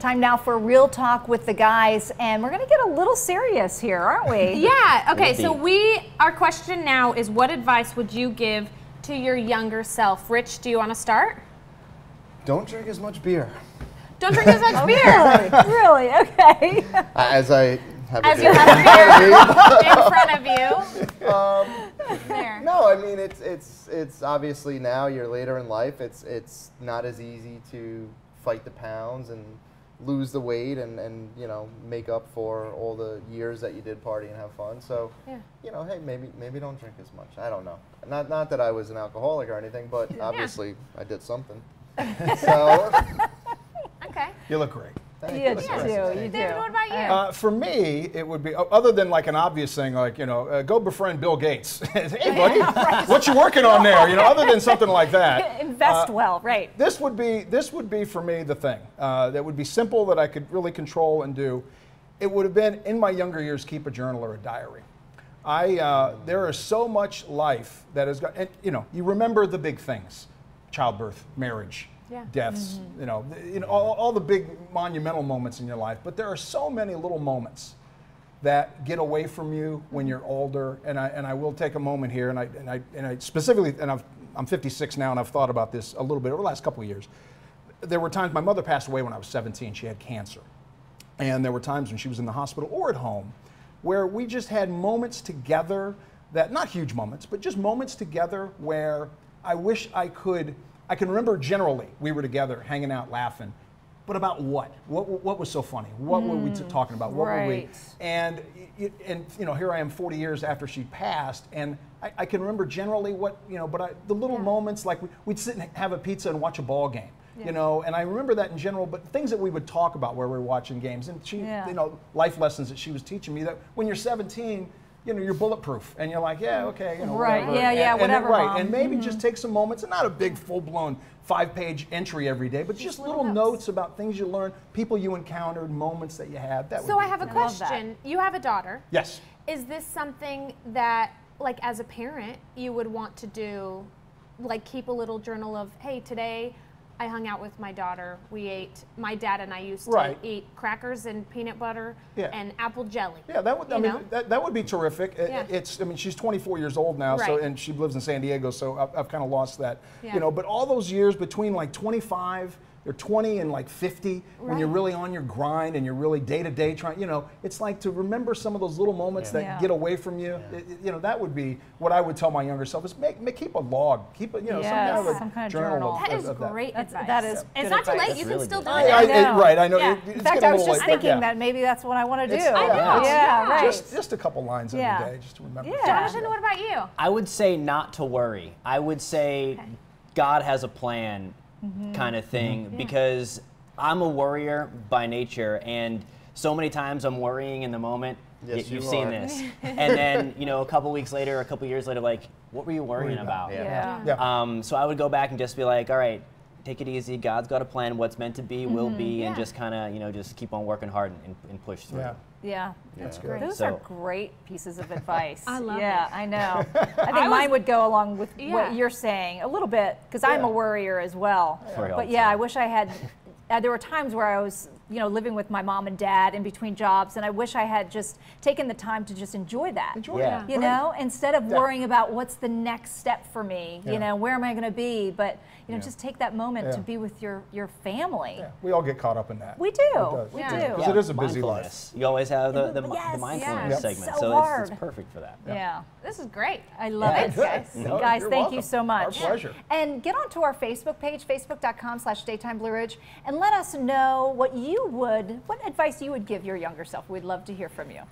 Time now for Real Talk with the guys, and we're going to get a little serious here, aren't we? Yeah, okay, so our question now is, what advice would you give to your younger self? Rich, do you want to start? Don't drink as much beer. Don't drink as much beer. Really? Okay. As I have As a you beer have a beer in front of you. There. No, I mean it's obviously now you're later in life. It's not as easy to fight the pounds and lose the weight and you know, make up for all the years that you did party and have fun. So you know, hey, maybe don't drink as much. I don't know. Not that I was an alcoholic or anything, but obviously I did something. So Okay. You look great. You do. David, what about you? For me, it would be, other than like an obvious thing, like, you know, go befriend Bill Gates. Hey, buddy, what you working on there? You know, other than something like that. Invest well, right. This would be for me the thing that would be simple, that I could really control and do. It would have been, in my younger years, keep a journal or a diary. There is so much life that has got, and you know, you remember the big things: childbirth, marriage, deaths, you know, all the big monumental moments in your life. But there are so many little moments that get away from you when you're older. And I will take a moment here, and I specifically, and I'm 56 now, and I've thought about this a little bit over the last couple of years. There were times, my mother passed away when I was 17. She had cancer, and there were times when she was in the hospital or at home where we just had moments together that, not huge moments, but just moments together where I wish I can remember generally we were together, hanging out, laughing, but about what? What was so funny? What were we talking about? What were we? And you know, here I am 40 years after she passed, and I can remember generally what, you know, but the little moments, like we'd sit and have a pizza and watch a ball game. You know, and I remember that in general, but things that we would talk about where we were watching games, and she, you know, life lessons that she was teaching me, that when you're 17, you know, you're bulletproof, and you're like, yeah, okay, you know, whatever. Whatever, right, and maybe just take some moments, and not a big, full-blown 5-page entry every day, but just little notes about things you learned, people you encountered, moments that you had. So I have a question. You have a daughter. Yes. Is this something that, like, as a parent, you would want to do, like, keep a little journal of, hey, today I hung out with my daughter. My dad and I used to eat crackers and peanut butter and apple jelly. Yeah, that would, I mean, that would be terrific. I mean, she's 24 years old now, so, and she lives in San Diego, so I've kind of lost that. You know, but all those years between like 25 or 20 and like 50, when you're really on your grind and you're really day to day trying, you know, it's like to remember some of those little moments that get away from you. You know, that would be what I would tell my younger self, is keep a log, keep a, you know, some kind of journal. That is great advice. That is It's not too late. You can still do it. Right, I know. In fact, I was just thinking that maybe that's what I want to do. I know. Yeah, right. Just a couple lines every day, just to remember. Jonathan, what about you? I would say not to worry. I would say God has a plan, kind of thing, because I'm a worrier by nature, and so many times I'm worrying in the moment. Yes, You've seen this. And then, you know, a couple weeks later, a couple years later, like, what were you worrying about? So I would go back and just be like, all right, take it easy. God's got a plan. What's meant to be will be, and just kind of, you know, just keep on working hard and push through. Yeah, that's great. Those are great pieces of advice. I love it. I know. I think mine would go along with what you're saying a little bit, because I'm a worrier as well. But I wish I had. There were times where I was, you know, living with my mom and dad in between jobs, and I wish I had just taken the time to just enjoy that. You know, instead of worrying about what's the next step for me. You know, where am I going to be? But you know, just take that moment to be with your family. We all get caught up in that. We do. We do. Because it is a busy life. You always have the mindfulness segment, so it's perfect for that. This is great. I love it, guys. Guys, thank you so much. Our pleasure. And get onto our Facebook page, facebook.com/DaytimeBlueRidge, and let us know what advice you would give your younger self. We'd love to hear from you.